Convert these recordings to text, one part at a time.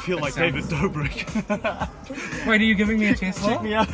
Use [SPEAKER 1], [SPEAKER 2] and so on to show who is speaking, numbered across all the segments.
[SPEAKER 1] feel like David Dobrik.
[SPEAKER 2] Wait, are you giving me a Tesla?
[SPEAKER 1] Check me out.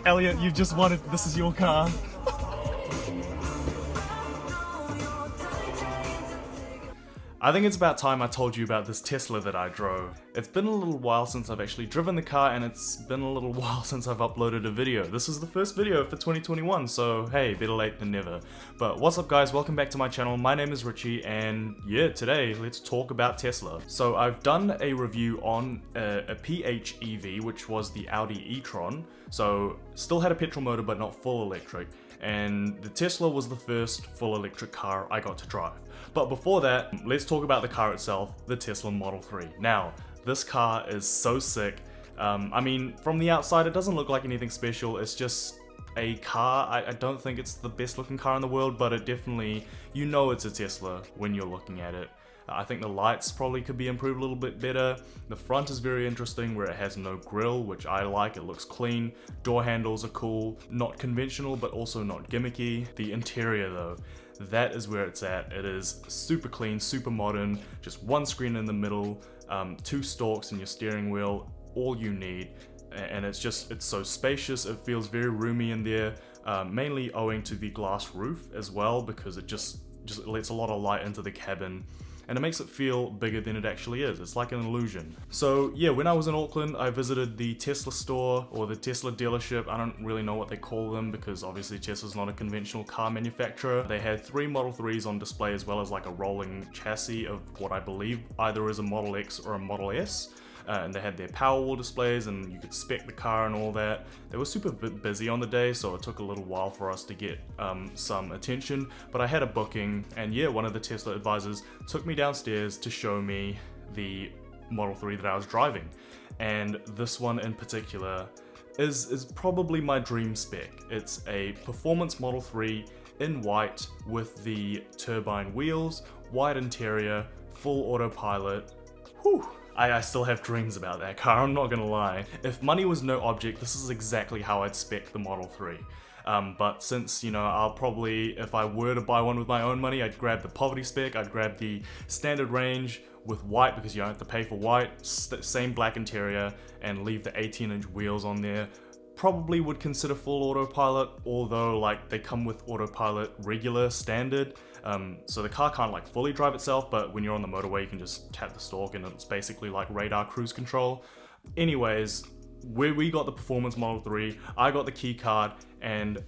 [SPEAKER 1] Elliot, you just wanted, this is your car. I think it's about time I told you about this Tesla that I drove. It's been a little while since I've actually driven the car, and it's been a little while since I've uploaded a video. This is the first video for 2021, so hey, better late than never. But what's up guys, welcome back to my channel. My name is Richie, and yeah, today let's talk about Tesla. So I've done a review on a PHEV, which was the Audi e-tron. So still had a petrol motor but not full electric. And the Tesla was the first full electric car I got to drive. But before that, let's talk about the car itself, the Tesla Model 3. Now, this car is so sick. I mean, from the outside, it doesn't look like anything special. It's just a car. I don't think it's the best looking car in the world, but it definitely, you know it's a Tesla when you're looking at it. I think the lights probably could be improved a little bit better. The front is very interesting where it has no grille, which I like. It looks clean. Door handles are cool. Not conventional, but also not gimmicky. The interior though, that is where it's at. It is super clean, super modern. Just one screen in the middle, two stalks in your steering wheel, all you need. And it's so spacious. It feels very roomy in there, mainly owing to the glass roof as well, because it just lets a lot of light into the cabin. And it makes it feel bigger than it actually is. It's like an illusion. So yeah, when I was in Auckland, I visited the Tesla store or the Tesla dealership. I don't really know what they call them because obviously Tesla's not a conventional car manufacturer. They had 3 Model 3s on display as well as like a rolling chassis of what I believe either is a Model X or a Model S. And they had their Powerwall displays and you could spec the car and all that. They were super busy on the day, so it took a little while for us to get some attention, but I had a booking, and yeah, one of the Tesla advisors took me downstairs to show me the Model 3 that I was driving. And this one in particular is probably my dream spec. It's a performance Model 3 in white with the turbine wheels, white interior, full autopilot. Whew. I still have dreams about that car, I'm not gonna lie. If money was no object, this is exactly how I'd spec the Model 3. But since, you know, I'll probably, if I were to buy one with my own money, I'd grab the poverty spec, I'd grab the standard range with white because you don't have to pay for white, same black interior, and leave the 18-inch wheels on there. Probably would consider full autopilot, although like they come with autopilot regular standard. So the car can't like fully drive itself, but when you're on the motorway you can just tap the stalk and it's basically like radar cruise control. Anyways, where we got the performance Model 3, I got the key card, and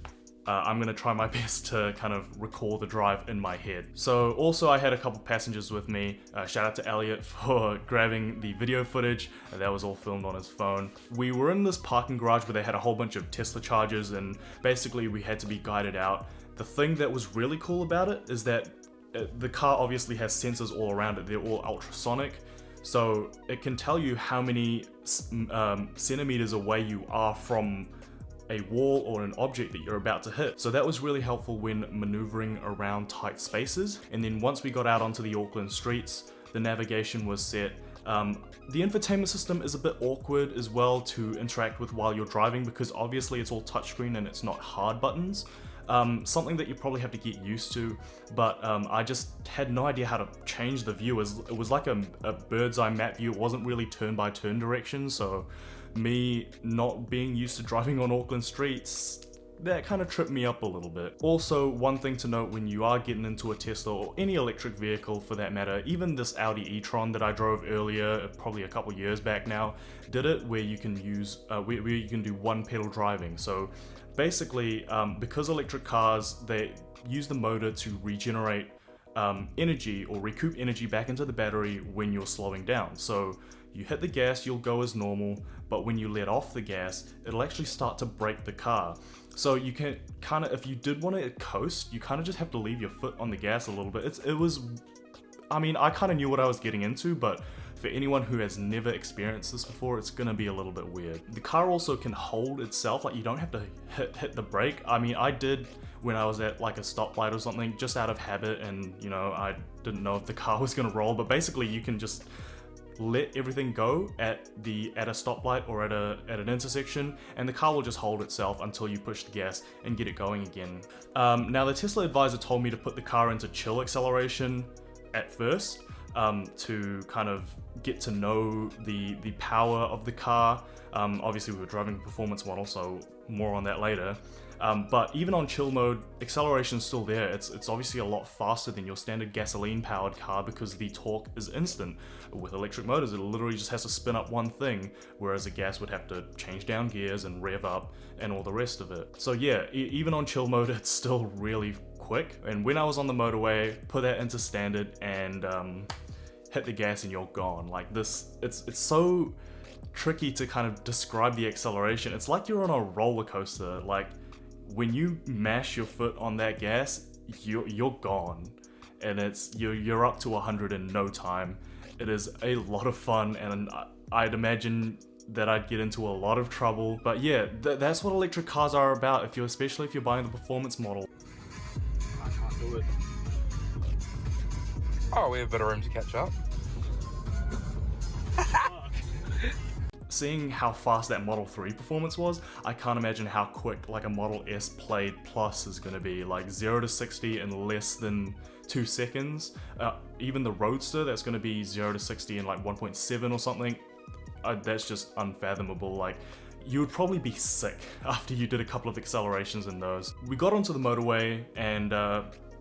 [SPEAKER 1] I'm gonna try my best to kind of recall the drive in my head. So also I had a couple passengers with me. Shout out to Elliot for grabbing the video footage. That was all filmed on his phone. We were in this parking garage where they had a whole bunch of Tesla chargers, and basically we had to be guided out. The thing that was really cool about it is that the car obviously has sensors all around it. They're all ultrasonic. So it can tell you how many centimeters away you are from a wall or an object that you're about to hit. So that was really helpful when maneuvering around tight spaces. And then once we got out onto the Auckland streets, the navigation was set. The infotainment system is a bit awkward as well to interact with while you're driving because obviously it's all touchscreen and it's not hard buttons. Something that you probably have to get used to, but I just had no idea how to change the view. It was like a bird's eye map view. It wasn't really turn-by-turn direction, so me not being used to driving on Auckland streets, that kind of tripped me up a little bit. Also, one thing to note when you are getting into a Tesla or any electric vehicle for that matter, even this Audi e-tron that I drove earlier, probably a couple years back now, did it where you can use, where you can do one pedal driving. So basically, because electric cars, they use the motor to regenerate energy or recoup energy back into the battery when you're slowing down. So you hit the gas, you'll go as normal, but when you let off the gas, it'll actually start to brake the car. So you can kind of, if you did want to coast, you kind of just have to leave your foot on the gas a little bit. I mean, I kind of knew what I was getting into, but for anyone who has never experienced this before, it's gonna be a little bit weird. The car also can hold itself, like you don't have to hit the brake. I mean, I did when I was at like a stoplight or something, just out of habit, and you know, I didn't know if the car was gonna roll, but basically you can just let everything go at a stoplight or at an intersection, and the car will just hold itself until you push the gas and get it going again. Now the Tesla advisor told me to put the car into chill acceleration at first, to kind of get to know the power of the car. Obviously we were driving a performance model, so more on that later. But even on chill mode, acceleration's still there. It's obviously a lot faster than your standard gasoline powered car because the torque is instant. With electric motors, it literally just has to spin up one thing, whereas a gas would have to change down gears and rev up and all the rest of it. So yeah, even on chill mode, it's still really quick. And when I was on the motorway, put that into standard and hit the gas and you're gone. Like this, it's so tricky to kind of describe the acceleration. It's like you're on a roller coaster. Like when you mash your foot on that gas, you're gone, and you're up to 100 in no time. It is a lot of fun, and I'd imagine that I'd get into a lot of trouble. But yeah, that's what electric cars are about. Especially if you're buying the performance model.
[SPEAKER 2] I can't do it. Oh, we have a bit of room to catch up.
[SPEAKER 1] Seeing how fast that Model 3 performance was, I can't imagine how quick like a Model S Plaid Plus is going to be. Like 0 to 60 in less than 2 seconds. Even the Roadster, that's going to be 0 to 60 in like 1.7 or something. That's just unfathomable. Like, you would probably be sick after you did a couple of accelerations in those. We got onto the motorway, and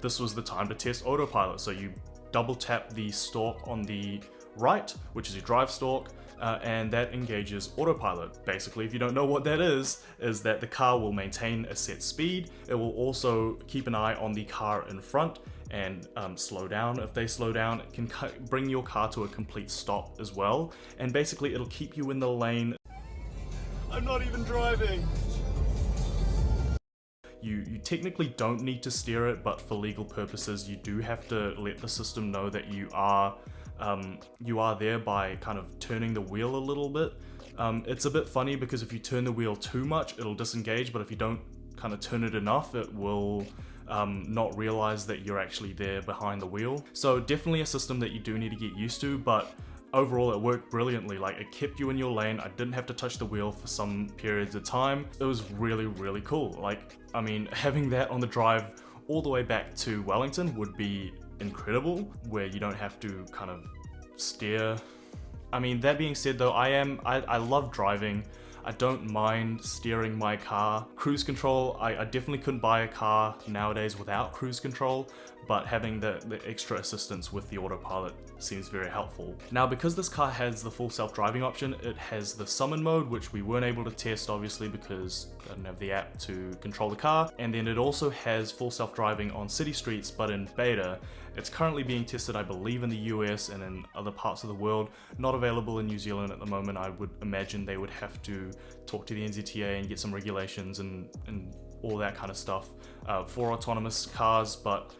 [SPEAKER 1] this was the time to test Autopilot. So you double tap the stalk on the right, which is your drive stalk, and that engages Autopilot. Basically, if you don't know what that is that the car will maintain a set speed. It will also keep an eye on the car in front and slow down. If they slow down, it can bring your car to a complete stop as well. And basically, it'll keep you in the lane. I'm not even driving! You technically don't need to steer it, but for legal purposes, you do have to let the system know that you are there by kind of turning the wheel a little bit. It's a bit funny because if you turn the wheel too much, it'll disengage, but if you don't kind of turn it enough, it will not realize that you're actually there behind the wheel. So definitely a system that you do need to get used to, but overall it worked brilliantly. Like, it kept you in your lane. I didn't have to touch the wheel for some periods of time. It was really, really cool. Like, I mean, having that on the drive all the way back to Wellington would be incredible, where you don't have to kind of steer. I mean, that being said though, I love driving. I don't mind steering my car. Cruise control, I definitely couldn't buy a car nowadays without cruise control, but having the extra assistance with the Autopilot seems very helpful. Now, because this car has the full self-driving option, it has the summon mode, which we weren't able to test obviously because I didn't have the app to control the car, and then it also has full self-driving on city streets, but in beta. It's currently being tested, I believe, in the US and in other parts of the world. Not available in New Zealand at the moment. I would imagine they would have to talk to the NZTA and get some regulations and all that kind of stuff for autonomous cars, but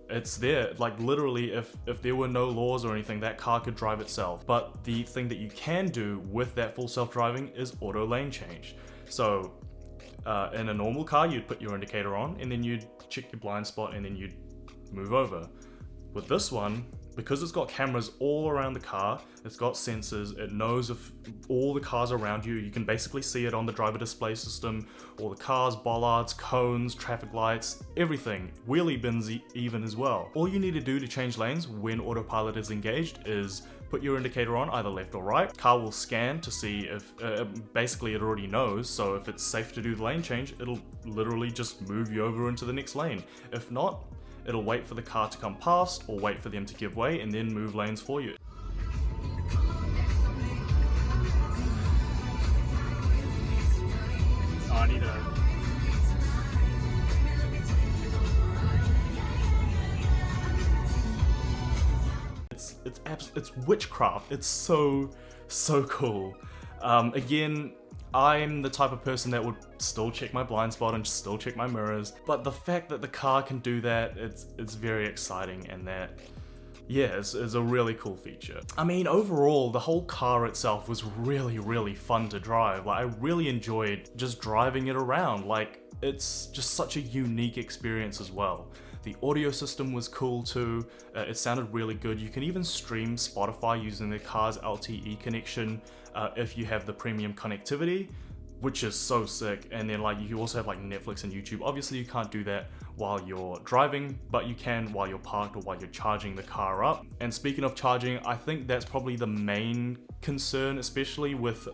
[SPEAKER 1] it's there. Like, literally, if there were no laws or anything, that car could drive itself. But the thing that you can do with that full self-driving is auto lane change. So in a normal car, you'd put your indicator on and then you'd check your blind spot and then you'd move over. With this one, because it's got cameras all around the car, it's got sensors, it knows if all the cars around you, you can basically see it on the driver display system, all the cars, bollards, cones, traffic lights, everything, wheelie bins even as well. All you need to do to change lanes when Autopilot is engaged is put your indicator on either left or right. Car will scan to see if, basically it already knows, so if it's safe to do the lane change, it'll literally just move you over into the next lane. If not, it'll wait for the car to come past or wait for them to give way and then move lanes for you. Oh, I need a... It's witchcraft. It's so cool. Again, I'm the type of person that would still check my blind spot and still check my mirrors, but the fact that the car can do that, it's very exciting, and that, yeah, is a really cool feature. I mean, overall, the whole car itself was really fun to drive. Like, I really enjoyed just driving it around. Like, it's just such a unique experience as well. The audio system was cool too. It sounded really good. You can even stream Spotify using the car's LTE connection if you have the premium connectivity. which is so sick. And then like you also have like Netflix and YouTube. Obviously you can't do that while you're driving, but you can while you're parked or while you're charging the car up. And speaking of charging, I think that's probably the main concern, especially with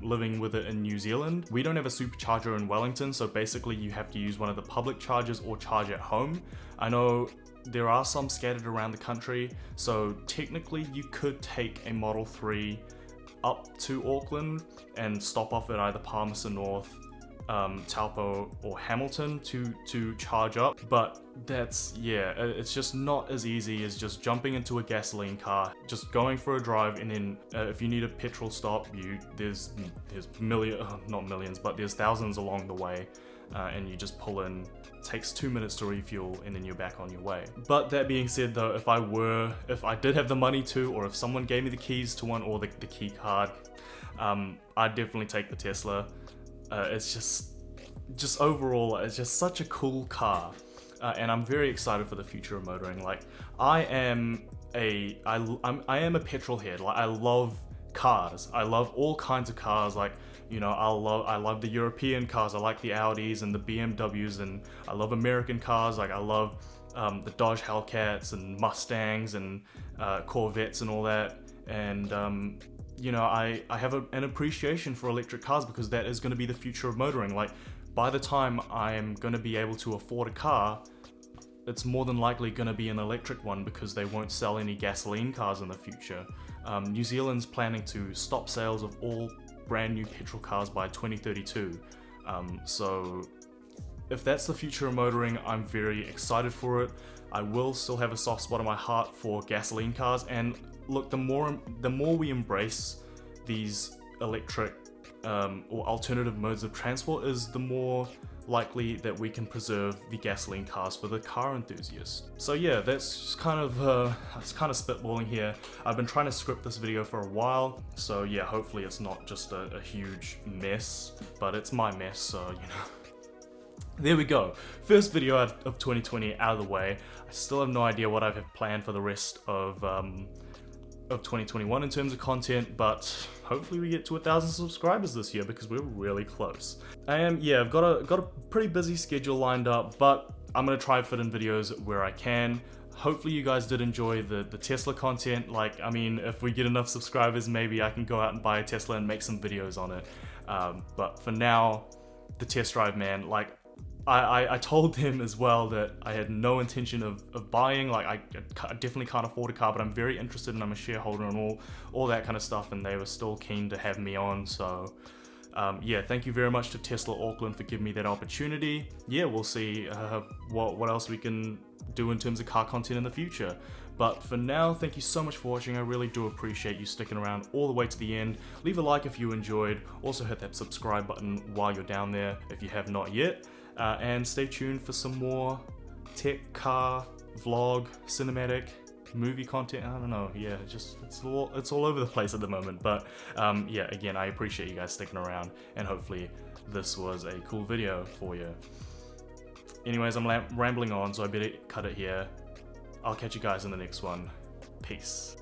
[SPEAKER 1] living with it in New Zealand. We don't have a supercharger in Wellington, so basically you have to use one of the public chargers or charge at home. I know there are some scattered around the country, so technically you could take a Model 3 up to Auckland and stop off at either Palmerston North, Taupo or Hamilton to charge up, but that's, yeah, it's just not as easy as just jumping into a gasoline car, just going for a drive, and then if you need a petrol stop, there's not millions, but there's thousands along the way, and you just pull in. It takes 2 minutes to refuel and then you're back on your way. But that being said though, if I did have the money to, or if someone gave me the keys to one or the key card, I'd definitely take the Tesla. It's just overall, it's just such a cool car, and I'm very excited for the future of motoring. Like I am a petrol head. Like I love cars. I love all kinds of cars. Like, you know, I love the European cars. I like the Audis and the BMWs, and I love American cars. Like I love the Dodge Hellcats and Mustangs and Corvettes and all that. And you know, I have an appreciation for electric cars because that is going to be the future of motoring. Like by the time I am going to be able to afford a car, it's more than likely going to be an electric one because they won't sell any gasoline cars in the future. New Zealand's planning to stop sales of all brand new petrol cars by 2032. So if that's the future of motoring, I'm very excited for it. I will still have a soft spot in my heart for gasoline cars, and look, the more we embrace these electric or alternative modes of transport, is the more likely that we can preserve the gasoline cars for the car enthusiast. So yeah, that's kind of spitballing here. I've been trying to script this video for a while, so yeah, hopefully it's not just a huge mess, but it's my mess, so you know. There we go. First video of 2020 out of the way. I still have no idea what I have planned for the rest of 2021 in terms of content, but hopefully we get to 1,000 subscribers this year because we're really close. I've got a pretty busy schedule lined up, but I'm gonna try to fit in videos where I can. Hopefully you guys did enjoy the Tesla content. Like, I mean, if we get enough subscribers, maybe I can go out and buy a Tesla and make some videos on it. But for now, the test drive, man, like, I told them as well that I had no intention of buying. Like, I definitely can't afford a car, but I'm very interested and I'm a shareholder and all that kind of stuff, and they were still keen to have me on. So yeah, thank you very much to Tesla Auckland for giving me that opportunity. Yeah, we'll see what else we can do in terms of car content in the future. But for now, thank you so much for watching. I really do appreciate you sticking around all the way to the end. Leave a like if you enjoyed. Also hit that subscribe button while you're down there if you have not yet. And stay tuned for some more tech, car, vlog, cinematic, movie content. I don't know, yeah, it's all over the place at the moment. But yeah, again, I appreciate you guys sticking around, and hopefully this was a cool video for you. Anyways, I'm rambling on, so I better cut it here. I'll catch you guys in the next one. Peace.